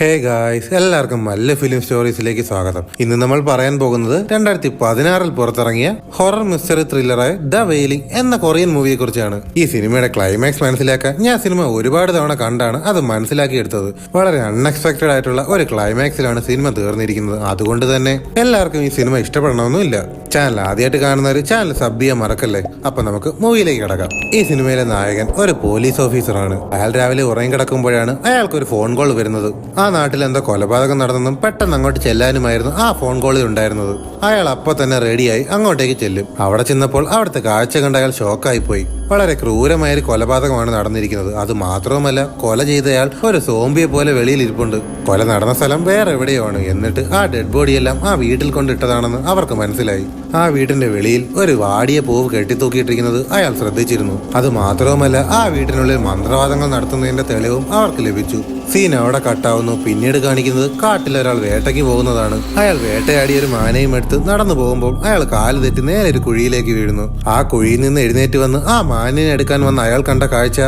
Hey guys, എല്ലാവർക്കും മല്ല film സ്റ്റോറീസിലേക്ക് സ്വാഗതം. ഇന്ന് നമ്മൾ പറയാൻ പോകുന്നത് 2016 പുറത്തിറങ്ങിയ ഹൊറർ മിസ്റ്ററി ത്രില്ലറായ ദ വെയിലിംഗ് എന്ന കൊറിയൻ മൂവിയെ കുറിച്ചാണ്. ഈ സിനിമയുടെ ക്ലൈമാക്സ് മനസ്സിലാക്കാൻ ഞാൻ സിനിമ ഒരുപാട് തവണ കണ്ടാണ് അത് മനസ്സിലാക്കിയെടുത്തത്. വളരെ അൺഎക്സ്പെക്ടഡ് ആയിട്ടുള്ള ഒരു ക്ലൈമാക്സിലാണ് സിനിമ തീർന്നിരിക്കുന്നത്. അതുകൊണ്ട് തന്നെ എല്ലാവർക്കും ഈ സിനിമ ഇഷ്ടപ്പെടണമെന്നില്ല. ചാനൽ ആദ്യമായിട്ട് കാണുന്നവർ ചാനൽ സബ് ചെയ്യാൻ മറക്കല്ലേ. അപ്പൊ നമുക്ക് മൂവിയിലേക്ക് കിടക്കാം. ഈ സിനിമയിലെ നായകൻ ഒരു പോലീസ് ഓഫീസറാണ്. അയാൾ രാവിലെ ഉറങ്ങി കിടക്കുമ്പോഴാണ് അയാൾക്കൊരു ഫോൺ കോൾ വരുന്നത്. ആ നാട്ടിൽ എന്തോ കൊലപാതകം നടന്നെന്നും പെട്ടെന്ന് അങ്ങോട്ട് ചെല്ലാനുമായിരുന്നു ആ ഫോൺ കോളിൽ ഉണ്ടായിരുന്നത്. അയാൾ അപ്പൊ തന്നെ റെഡിയായി അങ്ങോട്ടേക്ക് ചെല്ലും. അവിടെ ചെന്നപ്പോൾ അവിടുത്തെ കാഴ്ച കണ്ട് അയാൾ ഷോക്കായി പോയി. വളരെ ക്രൂരമായ ഒരു കൊലപാതകമാണ് നടന്നിരിക്കുന്നത്. അത് മാത്രവുമല്ല, കൊല ചെയ്തയാൾ ഒരു സോംബിയെ പോലെ വെളിയിൽ ഇരിപ്പുണ്ട്. കൊല നടന്ന സ്ഥലം വേറെ എവിടെയോ ആണ്. എന്നിട്ട് ആ ഡെഡ് ബോഡിയെല്ലാം ആ വീട്ടിൽ കൊണ്ടിട്ടതാണെന്ന് അവർക്ക് മനസ്സിലായി. ആ വീടിന്റെ വെളിയിൽ ഒരു വാടിയ പൂവ് കെട്ടിത്തൂക്കിയിട്ടിരിക്കുന്നത് അയാൾ ശ്രദ്ധിച്ചിരുന്നു. അത് മാത്രവുമല്ല, ആ വീട്ടിനുള്ളിൽ മന്ത്രവാദങ്ങൾ നടത്തുന്നതിന്റെ തെളിവും അവർക്ക് ലഭിച്ചു. സീൻ അവിടെ കട്ടാവുന്നു. പിന്നീട് കാണിക്കുന്നത് കാട്ടിൽ ഒരാൾ വേട്ടയ്ക്ക് പോകുന്നതാണ്. അയാൾ വേട്ടയാടിയ ഒരു മാനയും എടുത്ത് നടന്നു പോകുമ്പോൾ അയാൾ കാല് തെറ്റി നേരെ ഒരു കുഴിയിലേക്ക് വീഴുന്നു. ആ കുഴിയിൽ നിന്ന് എഴുന്നേറ്റ് വന്ന് ആ മാനിനെ എടുക്കാൻ വന്ന അയാൾ കണ്ട കാഴ്ച,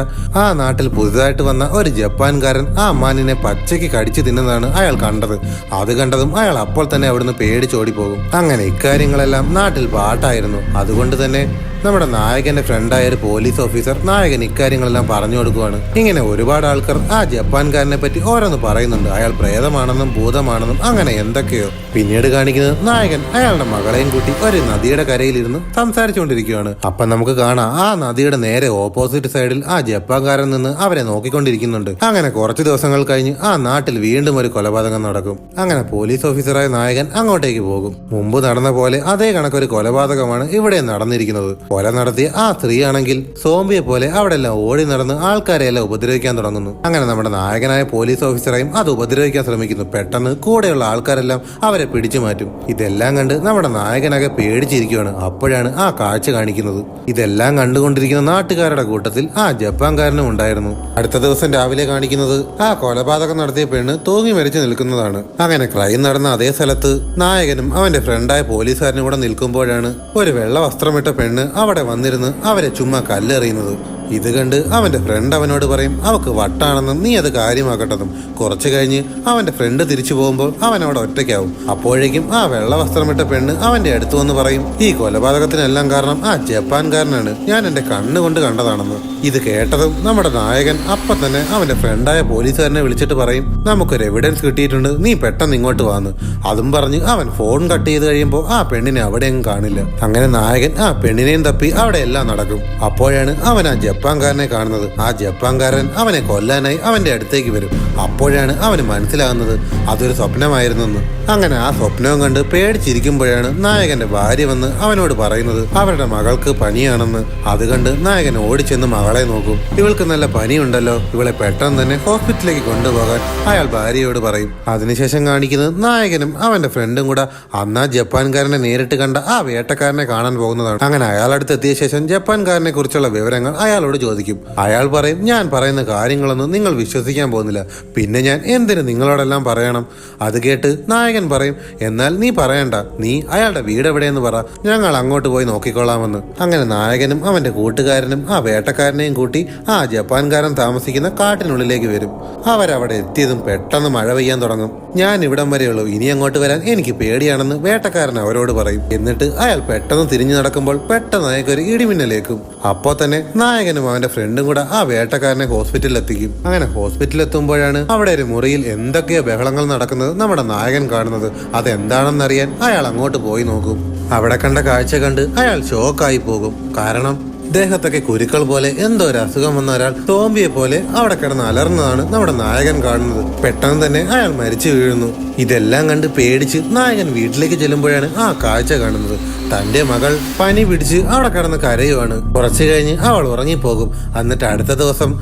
ആ നാട്ടിൽ പുതുതായിട്ട് വന്ന ഒരു ജപ്പാൻകാരൻ ആ മാനിനെ പച്ചയ്ക്ക് കടിച്ചു തിന്നുന്നതാണ് അയാൾ കണ്ടത്. അത് കണ്ടതും അയാൾ അപ്പോൾ തന്നെ അവിടുന്ന് പേടിച്ചോടി പോകും. അങ്ങനെ ഇക്കാര്യങ്ങളെല്ലാം നാട്ടിൽ പാട്ടായിരുന്നു. അതുകൊണ്ട് തന്നെ നമ്മുടെ നായകന്റെ ഫ്രണ്ടായ ഒരു പോലീസ് ഓഫീസർ നായകൻ ഇക്കാര്യങ്ങളെല്ലാം പറഞ്ഞു കൊടുക്കുവാണ്. ഇങ്ങനെ ഒരുപാട് ആൾക്കാർ ആ ജപ്പാൻകാരനെ പറ്റി ഓരോന്ന് പറയുന്നുണ്ട്. അയാൾ പ്രേതമാണെന്നും ഭൂതമാണെന്നും അങ്ങനെ എന്തൊക്കെയോ. പിന്നീട് കാണിക്കുന്നത് നായകൻ അയാളുടെ മകളെയും കൂട്ടി ഒരു നദിയുടെ കരയിലിരുന്ന് സംസാരിച്ചുകൊണ്ടിരിക്കുകയാണ്. അപ്പൊ നമുക്ക് കാണാം ആ നദിയുടെ നേരെ ഓപ്പോസിറ്റ് സൈഡിൽ ആ ജപ്പാൻകാരൻ നിന്ന് അവരെ നോക്കിക്കൊണ്ടിരിക്കുന്നുണ്ട്. അങ്ങനെ കുറച്ച് ദിവസങ്ങൾ കഴിഞ്ഞ് ആ നാട്ടിൽ വീണ്ടും ഒരു കൊലപാതകം നടക്കും. അങ്ങനെ പോലീസ് ഓഫീസറായ നായകൻ അങ്ങോട്ടേക്ക് പോകും. മുമ്പ് നടന്ന പോലെ അതേ കണക്കൊരു കൊലപാതകമാണ് ഇവിടെ നടന്നിരിക്കുന്നത്. കൊല നടത്തിയ ആ സ്ത്രീയാണെങ്കിൽ സോംബിയെ പോലെ അവിടെ എല്ലാം ഓടി നടന്ന് ആൾക്കാരെ എല്ലാം ഉപദ്രവിക്കാൻ തുടങ്ങുന്നു. അങ്ങനെ നമ്മുടെ നായകനായ പോലീസ് ഓഫീസറെയും അത് ഉപദ്രവിക്കാൻ ശ്രമിക്കുന്നു. പെട്ടെന്ന് കൂടെയുള്ള ആൾക്കാരെല്ലാം അവരെ പിടിച്ചു മാറ്റും. ഇതെല്ലാം കണ്ട് നമ്മുടെ നായകനാകെ പേടിച്ചിരിക്കുകയാണ്. അപ്പോഴാണ് ആ കാഴ്ച കാണിക്കുന്നത്. ഇതെല്ലാം കണ്ടുകൊണ്ടിരിക്കുന്ന നാട്ടുകാരുടെ കൂട്ടത്തിൽ ആ ജപ്പാൻകാരനും ഉണ്ടായിരുന്നു. അടുത്ത ദിവസം രാവിലെ കാണിക്കുന്നത് ആ കൊലപാതകം നടത്തിയ പെണ്ണ് തൂങ്ങി മരിച്ചു നിൽക്കുന്നതാണ്. അങ്ങനെ ക്രൈം നടന്ന അതേ സ്ഥലത്ത് നായകനും അവന്റെ ഫ്രണ്ടായ പോലീസുകാരനും കൂടെ നിൽക്കുമ്പോഴാണ് ഒരു വെള്ള വസ്ത്രമിട്ട പെണ്ണ് അവിടെ വന്നിരുന്ന് അവരെ ചുമ്മാ കല്ലെറിയുന്നത്. ഇത് കണ്ട് അവന്റെ ഫ്രണ്ട് അവനോട് പറയും അവക്ക് വട്ടാണെന്നും നീ അത് കാര്യമാക്കട്ടെന്നും. കുറച്ചു കഴിഞ്ഞ് അവന്റെ ഫ്രണ്ട് തിരിച്ചു പോകുമ്പോൾ അവൻ അവിടെ ഒറ്റയ്ക്കാവും. അപ്പോഴേക്കും ആ വെള്ള വസ്ത്രമിട്ട പെണ്ണ് അവന്റെ അടുത്ത് വന്ന് പറയും ഈ കൊലപാതകത്തിനെല്ലാം കാരണം ആ ജപ്പാൻകാരനാണ്, ഞാൻ എന്റെ കണ്ണുകൊണ്ട് കണ്ടതാണെന്ന്. ഇത് കേട്ടതും നമ്മുടെ നായകൻ അപ്പം തന്നെ അവന്റെ ഫ്രണ്ടായ പോലീസുകാരനെ വിളിച്ചിട്ട് പറയും നമുക്കൊരു എവിഡൻസ് കിട്ടിയിട്ടുണ്ട്, നീ പെട്ടെന്ന് ഇങ്ങോട്ട് വാന്ന്. അതും പറഞ്ഞ് അവൻ ഫോൺ കട്ട് ചെയ്ത് കഴിയുമ്പോൾ ആ പെണ്ണിനെ അവിടെയും കാണില്ല. അങ്ങനെ നായകൻ ആ പെണ്ണിനെയും തപ്പി അവിടെ എല്ലാം നടക്കും. അപ്പോഴാണ് അവൻ ആ ജപ്പാൻകാരനെ കാണുന്നത്. ആ ജപ്പാൻകാരൻ അവനെ കൊല്ലാനായി അവന്റെ അടുത്തേക്ക് വരും. അപ്പോഴാണ് അവന് മനസ്സിലാകുന്നത് അതൊരു സ്വപ്നമായിരുന്നെന്ന്. അങ്ങനെ ആ സ്വപ്നവും കണ്ട് പേടിച്ചിരിക്കുമ്പോഴാണ് നായകന്റെ ഭാര്യ വന്ന് അവനോട് പറയുന്നത് അവരുടെ മകൾക്ക് പനിയാണെന്ന്. അത് കണ്ട് നായകൻ ഓടിച്ചെന്ന് മകളെ നോക്കും. ഇവൾക്ക് നല്ല പനിയുണ്ടല്ലോ, ഇവളെ പെട്ടെന്ന് തന്നെ ഹോസ്പിറ്റലിലേക്ക് കൊണ്ടുപോകാൻ അയാൾ ഭാര്യയോട് പറയും. അതിനുശേഷം കാണിക്കുന്നത് നായകനും അവന്റെ ഫ്രണ്ടും കൂടെ അന്ന് ആ ജപ്പാൻകാരനെ നേരിട്ട് കണ്ട ആ വേട്ടക്കാരനെ കാണാൻ പോകുന്നതാണ്. അങ്ങനെ അയാളടുത്ത് എത്തിയ ശേഷം ജപ്പാൻകാരനെ കുറിച്ചുള്ള വിവരങ്ങൾ അയാളോട് ചോദിക്കും. അയാൾ പറയും ഞാൻ പറയുന്ന കാര്യങ്ങളൊന്നും നിങ്ങൾ വിശ്വസിക്കാൻ പോകുന്നില്ല, പിന്നെ ഞാൻ എന്തിനു നിങ്ങളോടെല്ലാം പറയണം. അത് കേട്ട് നായകൻ പറയും എന്നാൽ നീ പറയണ്ട, നീ അയാളുടെ വീട് എവിടെയെന്ന് പറ, ഞങ്ങൾ അങ്ങോട്ട് പോയി നോക്കിക്കൊള്ളാമെന്ന്. അങ്ങനെ നായകനും അവന്റെ കൂട്ടുകാരനും ആ വേട്ടക്കാരനെയും കൂട്ടി ആ ജപ്പാൻകാരൻ താമസിക്കുന്ന കാട്ടിനുള്ളിലേക്ക് വരും. അവരവിടെ എത്തിയതും പെട്ടെന്ന് മഴ പെയ്യാൻ തുടങ്ങും. ഞാൻ ഇവിടം വരെയുള്ളൂ, ഇനി അങ്ങോട്ട് വരാൻ എനിക്ക് പേടിയാണെന്ന് വേട്ടക്കാരൻ അവരോട് പറയും. എന്നിട്ട് അയാൾ പെട്ടെന്ന് തിരിഞ്ഞു നടക്കുമ്പോൾ പെട്ടെന്ന് അയാൾക്കൊരു ഇടിമിന്നലേക്കും. അപ്പോൾ തന്നെ നായകനും അവന്റെ ഫ്രണ്ടും കൂടെ ആ വേട്ടക്കാരനെ ഹോസ്പിറ്റലിൽ എത്തിക്കും. അങ്ങനെ ഹോസ്പിറ്റലിൽ എത്തുമ്പോഴാണ് അവിടെ ഒരു മുറിയിൽ എന്തൊക്കെയോ ബഹളങ്ങൾ നടക്കുന്നത് നമ്മുടെ നായകൻ കാണുന്നത്. അതെന്താണെന്നറിയാൻ അയാൾ അങ്ങോട്ട് പോയി നോക്കും. അവിടെ കണ്ട കാഴ്ച കണ്ട് അയാൾ ഷോക്കായി പോകും. കാരണം ദേഹത്തൊക്കെ കുരുക്കൾ പോലെ എന്തോ ഒരു അസുഖം വന്ന ഒരാൾ സോംബിയെ പോലെ അവിടെ കിടന്ന് അലർന്നതാണ് നമ്മുടെ നായകൻ കാണുന്നത്. പെട്ടെന്ന് തന്നെ അയാൾ മരിച്ചു വീഴുന്നു. ഇതെല്ലാം കണ്ട് പേടിച്ച് നായകൻ വീട്ടിലേക്ക് ചെല്ലുമ്പോഴാണ് ആ കാഴ്ച കാണുന്നത്. തന്റെ മകൾ പനി പിടിച്ച് അവിടെ കിടന്ന് കരയുവാണ്. കുറച്ചു കഴിഞ്ഞ് അവൾ ഉറങ്ങിപ്പോകും. എന്നിട്ട് അടുത്ത ദിവസം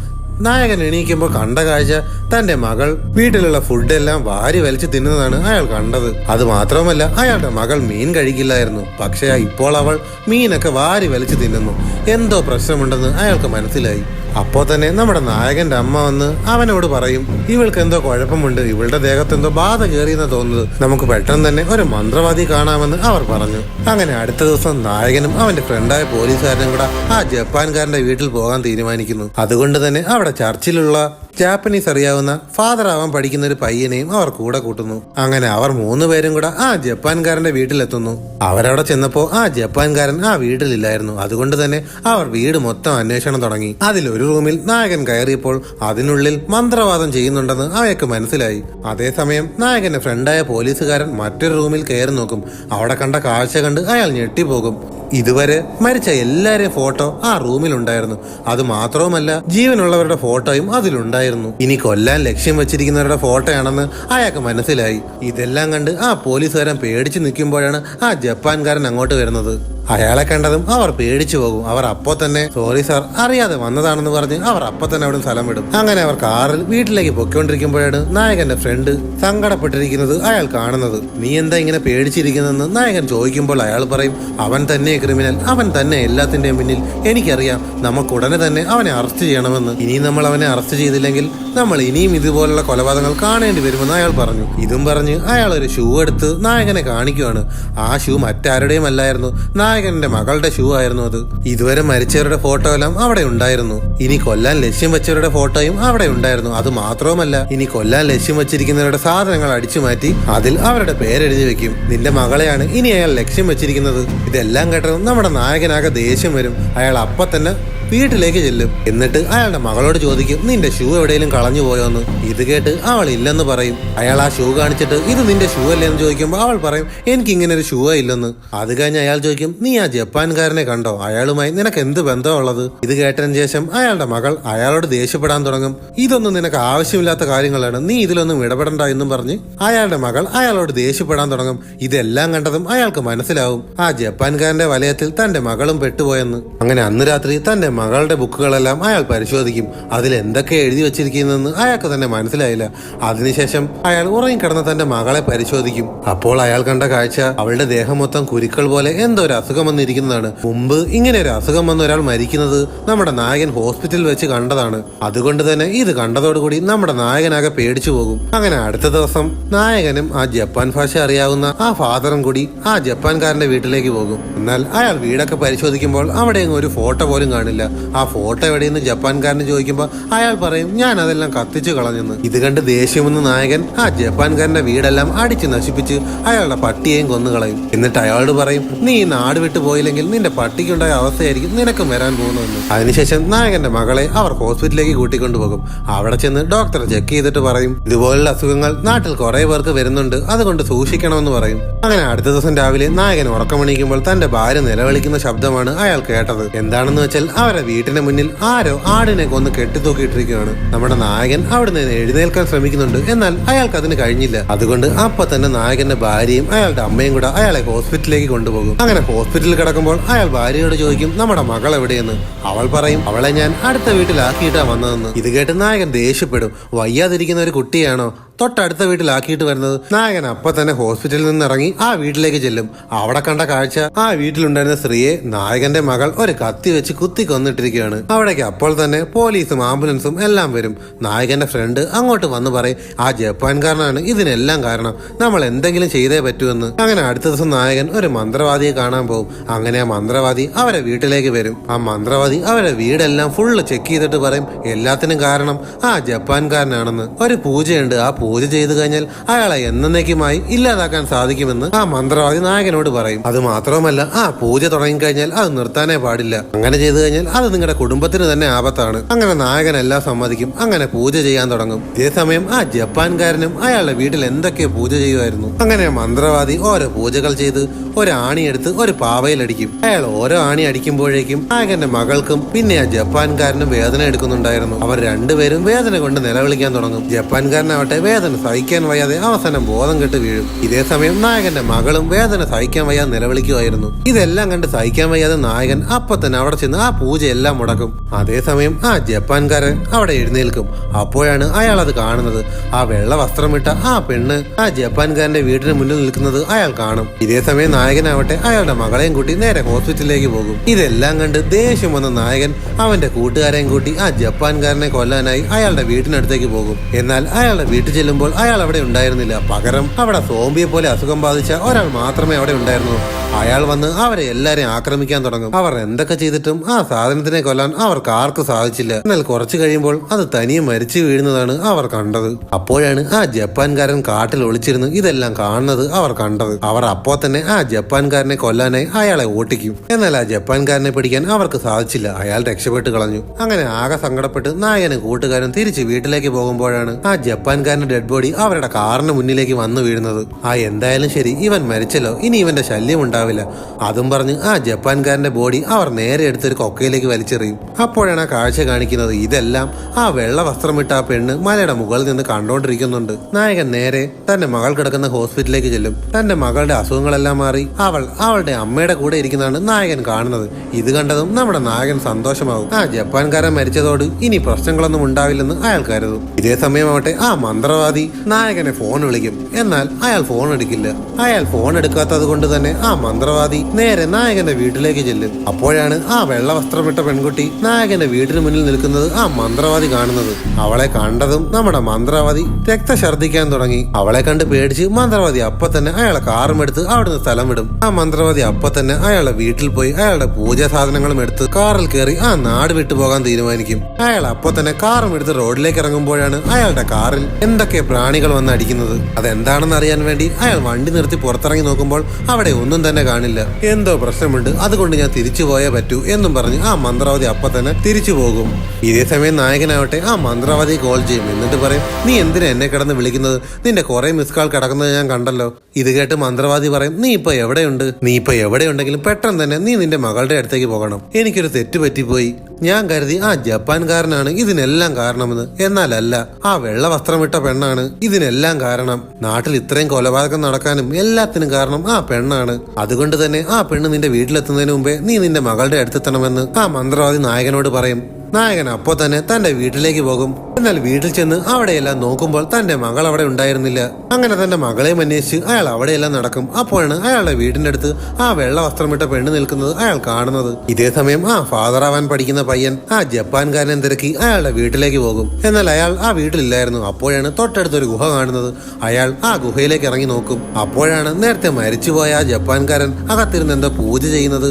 നായകൻ എണീക്കുമ്പോൾ കണ്ട കാഴ്ച തന്റെ മകൾ വീട്ടിലുള്ള ഫുഡെല്ലാം വാരി വലിച്ചു തിന്നുന്നതാണ് അയാൾ കണ്ടത്. അത് മാത്രമല്ല അയാളുടെ മകൾ മീൻ കഴിക്കില്ലായിരുന്നു. പക്ഷേ ഇപ്പോൾ അവൾ മീനൊക്കെ വാരി വലിച്ചു തിന്നുന്നു. എന്തോ പ്രശ്നമുണ്ടെന്ന് അയാൾക്ക് മനസ്സിലായി. അപ്പോൾ തന്നെ നമ്മുടെ നായകന്റെ അമ്മ വന്ന് അവനോട് പറയും ഇവൾക്ക് എന്തോ കുഴപ്പമുണ്ട്, ഇവളുടെ ദേഹത്ത് എന്തോ ബാധ കയറിയെന്ന് തോന്നുന്നത്, നമുക്ക് പെട്ടെന്ന് തന്നെ ഒരു മന്ത്രവാദി കാണാമെന്ന് അവർ പറഞ്ഞു. അങ്ങനെ അടുത്ത ദിവസം നായകനും അവന്റെ ഫ്രണ്ടായ പോലീസുകാരനും കൂടെ ആ ജപ്പാൻകാരന്റെ വീട്ടിൽ പോകാൻ തീരുമാനിക്കുന്നു. അതുകൊണ്ട് തന്നെ അവിടെ നമ്മുടെ ചർച്ചിലുള്ള ജാപ്പനീസ് അറിയാവുന്ന ഫാദർ ആവാൻ പഠിക്കുന്ന ഒരു പയ്യനെയും അവർ കൂടെ കൂട്ടുന്നു. അങ്ങനെ അവർ 3 പേരും കൂടെ ആ ജപ്പാൻകാരന്റെ വീട്ടിലെത്തുന്നു. അവരവിടെ ചെന്നപ്പോ ആ ജപ്പാൻകാരൻ ആ വീട്ടിലില്ലായിരുന്നു. അതുകൊണ്ട് തന്നെ അവർ വീട് മൊത്തം അന്വേഷണം തുടങ്ങി. അതിലൊരു റൂമിൽ നായകൻ കയറിയപ്പോൾ അതിനുള്ളിൽ മന്ത്രവാദം ചെയ്യുന്നുണ്ടെന്ന് അയാൾക്ക് മനസ്സിലായി. അതേസമയം നായകന്റെ ഫ്രണ്ടായ പോലീസുകാരൻ മറ്റൊരു റൂമിൽ കയറി നോക്കും. അവിടെ കണ്ട കാഴ്ച കണ്ട് അയാൾ ഞെട്ടിപ്പോകും. ഇതുവരെ മരിച്ച എല്ലാരെയും ഫോട്ടോ ആ റൂമിലുണ്ടായിരുന്നു. അത് മാത്രവുമല്ല, ജീവനുള്ളവരുടെ ഫോട്ടോയും അതിലുണ്ടായിരുന്നു. ഇനി കൊല്ലാൻ ലക്ഷ്യം വെച്ചിരിക്കുന്നവരുടെ ഫോട്ടോയാണെന്ന് അയാൾക്ക് മനസ്സിലായി. ഇതെല്ലാം കണ്ട് ആ പോലീസുകാരൻ പേടിച്ചു നിൽക്കുമ്പോഴാണ് ആ ജപ്പാൻകാരൻ അങ്ങോട്ട് വരുന്നത്. അയാളെ കണ്ടതും അവർ പേടിച്ചു പോകും. അവർ അപ്പോ തന്നെ സോറി സാർ, അറിയാതെ വന്നതാണെന്ന് പറഞ്ഞ് അവർ അപ്പൊ തന്നെ അവിടെ സ്ഥലം വിടും. അങ്ങനെ അവർ കാറിൽ വീട്ടിലേക്ക് പൊയ്ക്കൊണ്ടിരിക്കുമ്പോഴാണ് നായകന്റെ ഫ്രണ്ട് സങ്കടപ്പെട്ടിരിക്കുന്നത് അയാൾ കാണുന്നത്. നീ എന്താ ഇങ്ങനെ പേടിച്ചിരിക്കുന്നതെന്ന് നായകൻ ചോദിക്കുമ്പോൾ അയാൾ പറയും, അവൻ തന്നെ ക്രിമിനൽ, അവൻ തന്നെ എല്ലാത്തിന്റെയും പിന്നിൽ. എനിക്കറിയാം, നമുക്ക് ഉടനെ തന്നെ അവനെ അറസ്റ്റ് ചെയ്യണമെന്ന്. ഇനി നമ്മൾ അവനെ അറസ്റ്റ് ചെയ്തില്ലെങ്കിൽ നമ്മൾ ഇനിയും ഇതുപോലുള്ള കൊലപാതകങ്ങൾ കാണേണ്ടി വരുമെന്ന് അയാൾ പറഞ്ഞു. ഇതും പറഞ്ഞ് അയാൾ ഒരു ഷൂ എടുത്ത് നായകനെ കാണിക്കുവാണ്. ആ ഷൂ മറ്റാരുടെയും അല്ലായിരുന്നു, നായകന്റെ മകളുടെ ഷൂ ആയിരുന്നു അത്. ഇതുവരെ മരിച്ചവരുടെ ഫോട്ടോ എല്ലാം അവിടെ ഉണ്ടായിരുന്നു. ഇനി കൊല്ലാൻ ലക്ഷ്യം വെച്ചവരുടെ ഫോട്ടോയും അവിടെ ഉണ്ടായിരുന്നു. അത് മാത്രവുമല്ല, ഇനി കൊല്ലാൻ ലക്ഷ്യം വെച്ചിരിക്കുന്നവരുടെ സാധനങ്ങൾ അടിച്ചു മാറ്റി അതിൽ അവരുടെ പേരെഴുതി വെക്കും. നിന്റെ മകളെയാണ് ഇനി അയാൾ ലക്ഷ്യം വെച്ചിരിക്കുന്നത്. ഇതെല്ലാം കേട്ടതും നമ്മുടെ നായകനാകെ ദേഷ്യം വരും. അയാൾ അപ്പൊ തന്നെ വീട്ടിലേക്ക് ചെല്ലും. എന്നിട്ട് അയാളുടെ മകളോട് ചോദിക്കും, നിന്റെ ഷൂ എവിടെയെങ്കിലും കളഞ്ഞു പോയോന്ന്. ഇത് കേട്ട് അവൾ ഇല്ലെന്ന് പറയും. അയാൾ ആ ഷൂ കാണിച്ചിട്ട് ഇത് നിന്റെ ഷൂ അല്ലേ എന്ന് ചോദിക്കുമ്പോൾ അവൾ പറയും, എനിക്ക് ഇങ്ങനെ ഒരു ഷൂ ഇല്ലെന്ന്. അത് കഴിഞ്ഞ് അയാൾ ചോദിക്കും, നീ ആ ജപ്പാൻകാരനെ കണ്ടോ? അയാളുമായി നിനക്ക് എന്ത് ബന്ധമുള്ളത്? ഇത് കേട്ടതിന് ശേഷം അയാളുടെ മകൾ അയാളോട് ദേഷ്യപ്പെടാൻ തുടങ്ങും. ഇതൊന്നും നിനക്ക് ആവശ്യമില്ലാത്ത കാര്യങ്ങളാണ്, നീ ഇതിലൊന്നും ഇടപെടണ്ട എന്നും പറഞ്ഞ് അയാളുടെ മകൾ അയാളോട് ദേഷ്യപ്പെടാൻ തുടങ്ങും. ഇതെല്ലാം കണ്ടതും അയാൾക്ക് മനസ്സിലാവും ആ ജപ്പാൻകാരന്റെ വലയത്തിൽ തന്റെ മകളും പെട്ടുപോയെന്ന്. അങ്ങനെ അന്ന് രാത്രി തന്റെ മകളുടെ ബുക്കുകളെല്ലാം അയാൾ പരിശോധിക്കും. അതിൽ എന്തൊക്കെ എഴുതി വെച്ചിരിക്കുന്നതെന്ന് അയാൾക്ക് തന്നെ മനസ്സിലായില്ല. അതിനുശേഷം അയാൾ ഉറങ്ങിക്കിടന്ന തന്റെ മകളെ പരിശോധിക്കും. അപ്പോൾ അയാൾ കണ്ട കാഴ്ച അവളുടെ ദേഹം മൊത്തം കുരുക്കൾ പോലെ എന്തോ ഒരു അസുഖം വന്നിരിക്കുന്നതാണ്. മുമ്പ് ഇങ്ങനെ ഒരു അസുഖം വന്ന ഒരാൾ മരിക്കുന്നത് നമ്മുടെ നായകൻ ഹോസ്പിറ്റലിൽ വെച്ച് കണ്ടതാണ്. അതുകൊണ്ട് തന്നെ ഇത് കണ്ടതോടുകൂടി നമ്മുടെ നായകനാകെ പേടിച്ചു പോകും. അങ്ങനെ അടുത്ത ദിവസം നായകനും ആ ജപ്പാൻ ഭാഷ അറിയാവുന്ന ആ ഫാദറും കൂടി ആ ജപ്പാൻകാരന്റെ വീട്ടിലേക്ക് പോകും. എന്നാൽ അയാൾ വീടൊക്കെ പരിശോധിക്കുമ്പോൾ അവിടെ ഒരു ഫോട്ടോ പോലും കാണില്ല. ആ ഫോട്ടോ എവിടെയെന്ന് ജപ്പാൻകാരന് ചോദിക്കുമ്പോൾ അയാൾ പറയും, ഞാൻ അതെല്ലാം കത്തിച്ചു കളഞ്ഞെന്ന്. ഇത് കണ്ട് ദേഷ്യമെന്ന് നായകൻ ആ ജപ്പാൻകാരന്റെ വീടെല്ലാം അടിച്ച് നശിപ്പിച്ച് അയാളുടെ പട്ടിയെയും കൊന്നുകളയും. എന്നിട്ട് അയാളോട് പറയും, നീ ഈ നാട് വിട്ടു പോയില്ലെങ്കിൽ നിന്റെ പട്ടിക്കുണ്ടായ അവസ്ഥയായിരിക്കും നിനക്കും വരാൻ പോകുന്നതെന്ന്. അതിനുശേഷം നായകന്റെ മകളെ അവർ ഹോസ്പിറ്റലിലേക്ക് കൂട്ടിക്കൊണ്ടുപോകും. അവിടെ ചെന്ന് ഡോക്ടർ ചെക്ക് ചെയ്തിട്ട് പറയും, ഇതുപോലുള്ള അസുഖങ്ങൾ നാട്ടിൽ കുറെ പേർക്ക് വരുന്നുണ്ട്, അതുകൊണ്ട് സൂക്ഷിക്കണമെന്ന് പറയും. അങ്ങനെ അടുത്ത ദിവസം രാവിലെ നായകൻ ഉറക്കമണിക്കുമ്പോൾ തന്റെ ഭാര്യ നിലവിളിക്കുന്ന ശബ്ദമാണ് അയാൾ കേട്ടത്. എന്താണെന്ന് വെച്ചാൽ അവരുടെ വീട്ടിന് മുന്നിൽ ആരോ ആടിനെ കൊന്ന് കെട്ടിത്തൂക്കിയിട്ടിരിക്കുകയാണ്. നമ്മുടെ നായകൻ അവിടെ നിന്ന് എഴുന്നേൽക്കാൻ ശ്രമിക്കുന്നുണ്ട്. എന്നാൽ അയാൾക്ക് അതിന് കഴിഞ്ഞില്ല. അതുകൊണ്ട് അപ്പൊ തന്നെ നായകന്റെ ഭാര്യയും അയാളുടെ അമ്മയും കൂടെ അയാളെ ഹോസ്പിറ്റലിലേക്ക് കൊണ്ടുപോകും. അങ്ങനെ ഹോസ്പിറ്റലിൽ കിടക്കുമ്പോൾ അയാൾ ഭാര്യയോട് ചോദിക്കും, നമ്മുടെ മകൾ എവിടെയെന്ന്. അവൾ പറയും, അവളെ ഞാൻ അടുത്ത വീട്ടിലാക്കിയിട്ടാ വന്നതെന്ന്. ഇത് കേട്ട് നായകൻ ദേഷ്യപ്പെടും. വയ്യാതിരിക്കുന്ന ഒരു കുട്ടിയാണോ തൊട്ടടുത്ത വീട്ടിലാക്കിയിട്ട് വരുന്നത്? നായകൻ അപ്പൊ തന്നെ ഹോസ്പിറ്റലിൽ നിന്ന് ഇറങ്ങി ആ വീട്ടിലേക്ക് ചെല്ലും. അവിടെ കണ്ട കാഴ്ച, ആ വീട്ടിലുണ്ടായിരുന്ന സ്ത്രീയെ നായകന്റെ മകൾ ഒരു കത്തി വെച്ച് കുത്തി കൊന്നിട്ടിരിക്കുകയാണ്. അവിടേക്ക് അപ്പോൾ തന്നെ പോലീസും ആംബുലൻസും എല്ലാം വരും. നായകന്റെ ഫ്രണ്ട് അങ്ങോട്ട് വന്ന് പറയും, ആ ജപ്പാൻകാരനാണ് ഇതിനെല്ലാം കാരണം, നമ്മൾ എന്തെങ്കിലും ചെയ്തേ പറ്റുമെന്ന്. അങ്ങനെ അടുത്ത ദിവസം നായകൻ ഒരു മന്ത്രവാദിയെ കാണാൻ പോകും. അങ്ങനെ ആ മന്ത്രവാദി അവരെ വീട്ടിലേക്ക് വരും. ആ മന്ത്രവാദി അവരെ വീടെല്ലാം ഫുള്ള് ചെക്ക് ചെയ്തിട്ട് പറയും, എല്ലാത്തിനും കാരണം ആ ജപ്പാൻകാരനാണെന്ന്. ഒരു പൂജയുണ്ട്, ആ പൂജ ചെയ്തു കഴിഞ്ഞാൽ അയാളെ എന്നേക്കുമായി ഇല്ലാതാക്കാൻ സാധിക്കുമെന്ന് ആ മന്ത്രവാദി നായകനോട് പറയും. അത് മാത്രവുമല്ല, ആ പൂജ തുടങ്ങിക്കഴിഞ്ഞാൽ അത് നിർത്താനേ പാടില്ല. അങ്ങനെ ചെയ്തു കഴിഞ്ഞാൽ അത് നിങ്ങളുടെ കുടുംബത്തിന് തന്നെ ആപത്താണ്. അങ്ങനെ നായകൻ എല്ലാം സമ്മതിക്കും. അങ്ങനെ പൂജ ചെയ്യാൻ തുടങ്ങും. ഇതേസമയം ആ ജപ്പാൻകാരനും അയാളുടെ വീട്ടിൽ എന്തൊക്കെയോ പൂജ ചെയ്യുമായിരുന്നു. അങ്ങനെ മന്ത്രവാദി ഓരോ പൂജകൾ ചെയ്ത് ഒരു ആണി എടുത്ത് ഒരു പാവയിലടിക്കും. അയാൾ ഓരോ ആണി അടിക്കുമ്പോഴേക്കും നായകന്റെ മകൾക്കും പിന്നെ ആ ജപ്പാൻകാരനും വേദന എടുക്കുന്നുണ്ടായിരുന്നു. അവർ രണ്ടുപേരും വേദന കൊണ്ട് നിലവിളിക്കാൻ തുടങ്ങും. ജപ്പാൻകാരനാവട്ടെ വേദന സഹിക്കാൻ വയ്യാതെ അവസാനം ബോധം കെട്ട് വീഴും. ഇതേസമയം നായകന്റെ മകളും വേദന സഹിക്കാൻ വയ്യാതെ നിലവിളിക്കുമായിരുന്നു. ഇതെല്ലാം കണ്ട് സഹിക്കാൻ വയ്യാതെ നായകൻ അപ്പൊ തന്നെ അവിടെ ചെന്ന് ആ പൂജയെല്ലാം മുടക്കും. അതേസമയം ആ ജപ്പാൻകാരൻ അവിടെ എഴുന്നേൽക്കും. അപ്പോഴാണ് അയാൾ അത് കാണുന്നത്. ആ വെള്ള വസ്ത്രമിട്ട ആ പെണ്ണ് ആ ജപ്പാൻകാരന്റെ വീടിന് മുന്നിൽ നിൽക്കുന്നത് അയാൾ കാണും. ഇതേസമയം നായകനാവട്ടെ അയാളുടെ മകളെയും കൂട്ടി നേരെ ഹോസ്പിറ്റലിലേക്ക് പോകും. ഇതെല്ലാം കണ്ട് ദേഷ്യം വന്ന നായകൻ അവന്റെ കൂട്ടുകാരെയും കൂട്ടി ആ ജപ്പാൻകാരനെ കൊല്ലാനായി അയാളുടെ വീട്ടിനടുത്തേക്ക് പോകും. എന്നാൽ അയാളുടെ വീട്ടിൽ ചെല്ലുമ്പോൾ അയാൾ അവിടെ ഉണ്ടായിരുന്നില്ല. പകരം അവിടെ സോംബിയെ പോലെ അസുഖം ബാധിച്ച ഒരാൾ മാത്രമേ അവിടെ ഉണ്ടായിരുന്നുള്ളൂ. അയാൾ വന്ന് അവരെ എല്ലാരെയും ആക്രമിക്കാൻ തുടങ്ങും. അവർ എന്തൊക്കെ ചെയ്തിട്ടും ആ സാധനത്തിനെ കൊല്ലാൻ അവർക്ക് ആർക്കും സാധിച്ചില്ല. എന്നാൽ കുറച്ചു കഴിയുമ്പോൾ അത് തനിയെ മരിച്ചു വീഴുന്നതാണ് അവർ കണ്ടത്. അപ്പോഴാണ് ആ ജപ്പാൻകാരൻ കാട്ടിൽ ഒളിച്ചിരുന്ന് ഇതെല്ലാം കാണുന്നത് അവർ കണ്ടത്. അവർ അപ്പോ തന്നെ ആ ജപ്പാൻകാരനെ കൊല്ലാനായി അയാളെ ഓട്ടിക്കും. എന്നാൽ ആ ജപ്പാൻകാരനെ പിടിക്കാൻ അവർക്ക് സാധിച്ചില്ല. അയാൾ രക്ഷപ്പെട്ട് കളഞ്ഞു. അങ്ങനെ ആകെ സങ്കടപ്പെട്ട് നായകനും കൂട്ടുകാരും തിരിച്ച് വീട്ടിലേക്ക് പോകുമ്പോഴാണ് ആ ജപ്പാൻകാരന്റെ ഡെഡ് ബോഡി അവരുടെ കാറിന് മുന്നിലേക്ക് വന്നു വീഴുന്നത്. എന്തായാലും ശരി, ഇവൻ മരിച്ചല്ലോ, ഇനി ഇവന്റെ ശല്യം ഉണ്ടാവില്ല. അതും പറഞ്ഞ് ആ ജപ്പാൻകാരന്റെ ബോഡി അവർ നേരെ എടുത്തൊരു കൊക്കയിലേക്ക് വലിച്ചെറിയും. അപ്പോഴാണ് ആ കാഴ്ച കാണിക്കുന്നത്. ഇതെല്ലാം ആ വെള്ള വസ്ത്രമിട്ട ആ പെണ്ണ് മലയുടെ മുകളിൽ നിന്ന് കണ്ടോണ്ടിരിക്കുന്നുണ്ട്. നായകൻ നേരെ തന്റെ മകൾ കിടക്കുന്ന ഹോസ്പിറ്റലിലേക്ക് ചെല്ലും. തന്റെ മകളുടെ അസുഖങ്ങളെല്ലാം മാറി അവളുടെ അമ്മയുടെ കൂടെ ഇരിക്കുന്നതാണ് നായകൻ കാണുന്നത്. ഇത് കണ്ടതും നമ്മുടെ നായകൻ സന്തോഷമാവും. ആ ജപ്പാൻകാരൻ മരിച്ചതോട് ഇനി പ്രശ്നങ്ങളൊന്നും ഉണ്ടാവില്ലെന്ന് അയാൾ കരുതും. ഇതേ സമയമാവട്ടെ ആ മന്ത്രവാദി നായകനെ ഫോൺ വിളിക്കും. എന്നാൽ അയാൾ ഫോൺ എടുക്കില്ല. അയാൾ ഫോൺ എടുക്കാത്തത് കൊണ്ട് തന്നെ ആ മന്ത്രവാദി നേരെ നായകന്റെ വീട്ടിലേക്ക് ചെല്ലും. അപ്പോഴാണ് ആ വെള്ള വസ്ത്രമിട്ട പെൺകുട്ടി നായകന്റെ വീടിന് മുന്നിൽ നിൽക്കുന്നത് ആ മന്ത്രവാദി കാണുന്നത്. അവളെ കണ്ടതും നമ്മുടെ മന്ത്രവാദി രക്തഛർദ്ദിക്കാൻ തുടങ്ങി. അവളെ കണ്ട് പേടിച്ച് മന്ത്രവാദി അപ്പൊ തന്നെ അയാളെ കാറും എടുത്ത് അവിടുന്ന് സ്ഥലം വിടും. ആ മന്ത്രവാദി അപ്പൊ തന്നെ അയാളുടെ വീട്ടിൽ പോയി അയാളുടെ പൂജാ സാധനങ്ങളും എടുത്ത് കാറിൽ കയറി ആ നാട് വിട്ടുപോകാൻ തീരുമാനിക്കും. അയാൾ അപ്പൊ തന്നെ കാറും എടുത്ത് റോഡിലേക്ക് ഇറങ്ങുമ്പോഴാണ് അയാളുടെ കാറിൽ എന്തൊക്കെ പ്രാണികൾ വന്ന് അടിക്കുന്നത്. അതെന്താണെന്ന് അറിയാൻ വേണ്ടി അയാൾ വണ്ടി നിർത്തി പുറത്തിറങ്ങി നോക്കുമ്പോൾ അവിടെ ഒന്നും തന്നെ കാണില്ല. എന്തോ പ്രശ്നമുണ്ട്, അതുകൊണ്ട് ഞാൻ തിരിച്ചു പോയേ പറ്റൂ എന്നും പറഞ്ഞ് ആ മന്ത്രവാദി അപ്പൊ തന്നെ തിരിച്ചു പോകും. ഇതേ സമയം നായകനാവട്ടെ ആ മന്ത്രവാദി കോൾ ചെയ്യും. എന്നിട്ട് പറയും, നീ എന്തിനാ എന്നെ കിടന്ന് വിളിക്കുന്നത്? നിന്റെ കുറെ മിസ് കാൾ കിടക്കുന്നത് ഞാൻ കണ്ടല്ലോ. ഇത് കേട്ട് മന്ത്രവാദി പറയും, നീ ഇപ്പൊ എവിടെയുണ്ട്? നീ ഇപ്പൊ എവിടെയുണ്ടെങ്കിലും പെട്ടെന്ന് തന്നെ നീ നിന്റെ മകളുടെ അടുത്തേക്ക് പോകണം. എനിക്കൊരു തെറ്റ് പറ്റിപ്പോയി. ഞാൻ കരുതി ആ ജപ്പാൻകാരനാണ് ഇതിനെല്ലാം കാരണമെന്ന്. എന്നാലല്ല, ആ വെള്ള വസ്ത്രമിട്ട പെണ്ണാണ് ഇതിനെല്ലാം കാരണം. നാട്ടിൽ ഇത്രയും കൊലപാതകം നടക്കാനും എല്ലാത്തിനും കാരണം ആ പെണ്ണാണ്. അതുകൊണ്ട് തന്നെ ആ പെണ്ണ് നിന്റെ വീട്ടിലെത്തുന്നതിന് മുമ്പേ നീ നിന്റെ മകളുടെ അടുത്തെത്തണമെന്ന് ആ മന്ത്രവാദി നായകനോട് പറയും. നായകൻ അപ്പോ തന്നെ തന്റെ വീട്ടിലേക്ക് പോകും. എന്നാൽ വീട്ടിൽ ചെന്ന് അവിടെയെല്ലാം നോക്കുമ്പോൾ തന്റെ മകൾ അവിടെ ഉണ്ടായിരുന്നില്ല. അങ്ങനെ തന്റെ മകളെയും അന്വേഷിച്ച് അയാൾ അവിടെയെല്ലാം നടക്കും. അപ്പോഴാണ് അയാളുടെ വീടിന്റെ അടുത്ത് ആ വെള്ള വസ്ത്രമിട്ട പെണ്ണ് നിൽക്കുന്നത് അയാൾ കാണുന്നത്. ഇതേ സമയം ആ ഫാദർ ആവാൻ പഠിക്കുന്ന പയ്യൻ ആ ജപ്പാൻകാരനെ തിരക്കി അയാളുടെ വീട്ടിലേക്ക് പോകും. എന്നാൽ അയാൾ ആ വീട്ടിലില്ലായിരുന്നു. അപ്പോഴാണ് തൊട്ടടുത്തൊരു ഗുഹ കാണുന്നത്. അയാൾ ആ ഗുഹയിലേക്ക് ഇറങ്ങി നോക്കും. അപ്പോഴാണ് നേരത്തെ മരിച്ചുപോയ ആ ജപ്പാൻകാരൻ അകത്തിരുന്ന് എന്തോ പൂജ ചെയ്യുന്നത്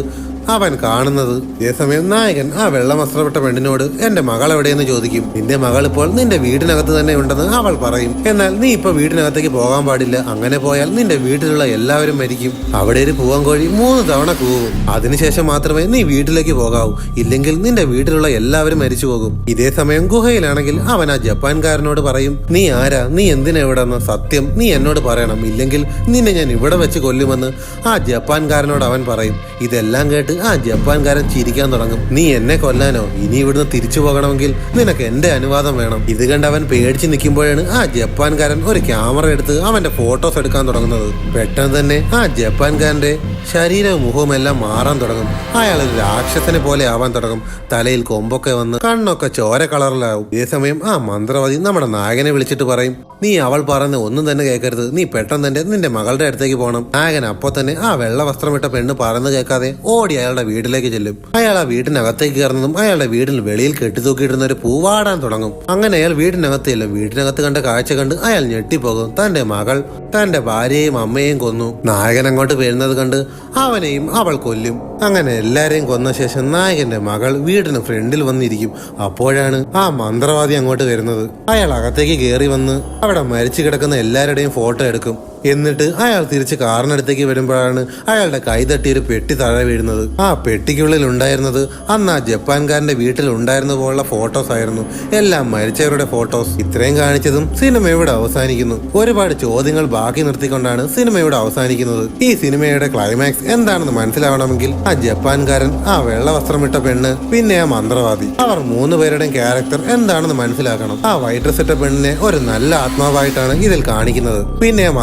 അവൻ കാണുന്നത്. ഇതേസമയം നായകൻ ആ വെള്ള വസ്ത്രപ്പെട്ട പെണ്ണിനോട് എന്റെ മകൾ എവിടെയെന്ന് ചോദിക്കും. നിന്റെ മകൾ ഇപ്പോൾ നിന്റെ വീടിനകത്ത് തന്നെ ഉണ്ടെന്ന് അവൾ പറയും. എന്നാൽ നീ ഇപ്പൊ വീടിനകത്തേക്ക് പോകാൻ പാടില്ല. അങ്ങനെ പോയാൽ നിന്റെ വീട്ടിലുള്ള എല്ലാവരും മരിക്കും. അവിടെ ഒരു പൂവൻകോഴി 3 തവണ കൂവും. അതിനുശേഷം മാത്രമേ നീ വീട്ടിലേക്ക് പോകാവൂ. ഇല്ലെങ്കിൽ നിന്റെ വീട്ടിലുള്ള എല്ലാവരും മരിച്ചു പോകും. ഇതേ സമയം ഗുഹയിലാണെങ്കിൽ അവൻ ആ ജപ്പാൻകാരനോട് പറയും, നീ ആരാ? നീ എന്തിനാ ഇവിടെ വന്ന്? സത്യം നീ എന്നോട് പറയണം, ഇല്ലെങ്കിൽ നിന്നെ ഞാൻ ഇവിടെ വെച്ച് കൊല്ലുമെന്ന് ആ ജപ്പാൻകാരനോട് അവൻ പറയും. ഇതെല്ലാം കേട്ട് ആ ജപ്പാൻകാരൻ ചിരിക്കാൻ തുടങ്ങും. നീ എന്നെ കൊല്ലാനോ? ഇനി ഇവിടുന്ന് തിരിച്ചു പോകണമെങ്കിൽ നിനക്ക് എന്റെ അനുവാദം വേണം. ഇത് കണ്ട് അവൻ പേടിച്ച് നിൽക്കുമ്പോഴാണ് ആ ജപ്പാൻകാരൻ ഒരു ക്യാമറ എടുത്ത് അവന്റെ ഫോട്ടോസ് എടുക്കാൻ തുടങ്ങുന്നത്. പെട്ടെന്ന് തന്നെ ആ ജപ്പാൻകാരന്റെ ശരീരവും മുഖവും എല്ലാം മാറാൻ തുടങ്ങും. അയാൾ ഒരു രാക്ഷസനെ പോലെ ആവാൻ തുടങ്ങും. തലയിൽ കൊമ്പൊക്കെ വന്ന് കണ്ണൊക്കെ ചോര കളറിലാവും. ഇതേസമയം ആ മന്ത്രവാദി നമ്മുടെ നായകനെ വിളിച്ചിട്ട് പറയും, നീ അവൾ പറയുന്ന ഒന്നും തന്നെ കേൾക്കരുത്. നീ പെട്ടെന്ന് തന്നെ നിന്റെ മകളുടെ അടുത്തേക്ക് പോകണം. നായകൻ അപ്പോ തന്നെ ആ വെള്ള വസ്ത്രമിട്ട പെണ്ണ് പറയുന്നത് കേൾക്കാതെ ഓടി അയാളുടെ വീട്ടിലേക്ക് ചെല്ലും. അയാൾ ആ വീടിനകത്തേക്ക് കയറുന്നതും അയാളുടെ വീടിന് വെളിയിൽ കെട്ടിത്തൂക്കിയിടുന്ന ഒരു പൂവാടാൻ തുടങ്ങും. അങ്ങനെ അയാൾ വീടിനകത്ത് ചെല്ലും. വീടിനകത്ത് കണ്ട കാഴ്ച കണ്ട് അയാൾ ഞെട്ടിപ്പോകും. തന്റെ മകൾ തന്റെ ഭാര്യയെയും അമ്മയെയും കൊന്നു. നായകൻ അങ്ങോട്ട് വരുന്നത് കണ്ട് അവനെയും അവൾ കൊല്ലും. അങ്ങനെ എല്ലാരെയും കൊന്ന ശേഷം നായകന്റെ മകൾ വീടിന് ഫ്രണ്ടിൽ വന്നിരിക്കും. അപ്പോഴാണ് ആ മന്ത്രവാദി അങ്ങോട്ട് വരുന്നത്. അയാൾ അകത്തേക്ക് കയറി വന്ന് അവിടെ മരിച്ചു കിടക്കുന്ന എല്ലാവരുടെയും ഫോട്ടോ എടുക്കും. എന്നിട്ട് അയാൾ തിരിച്ച് കാറിനടുത്തേക്ക് വരുമ്പോഴാണ് അയാളുടെ കൈ തട്ടിയൊരു പെട്ടി താഴെ വീഴുന്നത്. ആ പെട്ടിക്കുള്ളിൽ ഉണ്ടായിരുന്നത് അന്ന് ആ ജപ്പാൻകാരന്റെ വീട്ടിൽ ഉണ്ടായിരുന്ന പോലുള്ള ഫോട്ടോസ് ആയിരുന്നു. എല്ലാം മരിച്ചവരുടെ ഫോട്ടോസ്. ഇത്രയും കാണിച്ചതും സിനിമ ഇവിടെ അവസാനിക്കുന്നു. ഒരുപാട് ചോദ്യങ്ങൾ ബാക്കി നിർത്തിക്കൊണ്ടാണ് സിനിമ ഇവിടെ അവസാനിക്കുന്നത്. ഈ സിനിമയുടെ ക്ലൈമാക്സ് എന്താണെന്ന് മനസ്സിലാവണമെങ്കിൽ ആ ജപ്പാൻകാരൻ, ആ വെള്ള വസ്ത്രമിട്ട പെണ്ണ്, പിന്നെ ആ മന്ത്രവാദി, അവർ 3 പേരുടെയും ക്യാരക്ടർ എന്താണെന്ന് മനസ്സിലാക്കണം. ആ വൈറ്റ് ഡ്രസ് ഇട്ട പെണ്ണിനെ ഒരു നല്ല ആത്മാവായിട്ടാണ് ഇതിൽ കാണിക്കുന്നത്. പിന്നെ ആ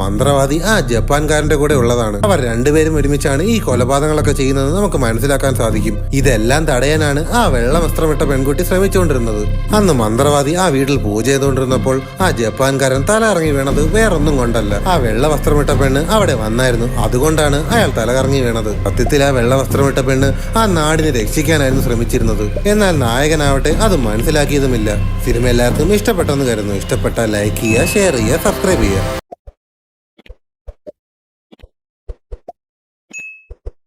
മന്ത്രവാദി ആ ജപ്പാൻകാരന്റെ കൂടെ ഉള്ളതാണ്. അവർ രണ്ടുപേരും ഒരുമിച്ചാണ് ഈ കൊലപാതകങ്ങളൊക്കെ ചെയ്യുന്നത് നമുക്ക് മനസ്സിലാക്കാൻ സാധിക്കും. ഇതെല്ലാം തടയാനാണ് ആ വെള്ള വസ്ത്രമിട്ട പെൺകുട്ടി ശ്രമിച്ചുകൊണ്ടിരുന്നത്. അന്ന് മന്ത്രവാദി ആ വീട്ടിൽ പൂജ ചെയ്തുകൊണ്ടിരുന്നപ്പോൾ ആ ജപ്പാൻകാരൻ തല ഇറങ്ങി വീണത് വേറൊന്നും കൊണ്ടല്ല, ആ വെള്ള വസ്ത്രമിട്ട പെണ്ണ് അവിടെ വന്നായിരുന്നു. അതുകൊണ്ടാണ് അയാൾ തലകറങ്ങി വീണത്. സത്യത്തിൽ ആ വെള്ള വസ്ത്രമിട്ട പെണ്ണ് ആ നാടിനെ രക്ഷിക്കാനായിരുന്നു ശ്രമിച്ചിരുന്നത്. എന്നാൽ നായകനാവട്ടെ അത് മനസ്സിലാക്കിയതുമില്ല. സിനിമ എല്ലാവർക്കും ഇഷ്ടപ്പെട്ടെന്ന് കരുതുന്നു. ഇഷ്ടപ്പെട്ടാൽ ലൈക്ക് ചെയ്യുക, ഷെയർ ചെയ്യുക, സബ്സ്ക്രൈബ് ചെയ്യുക.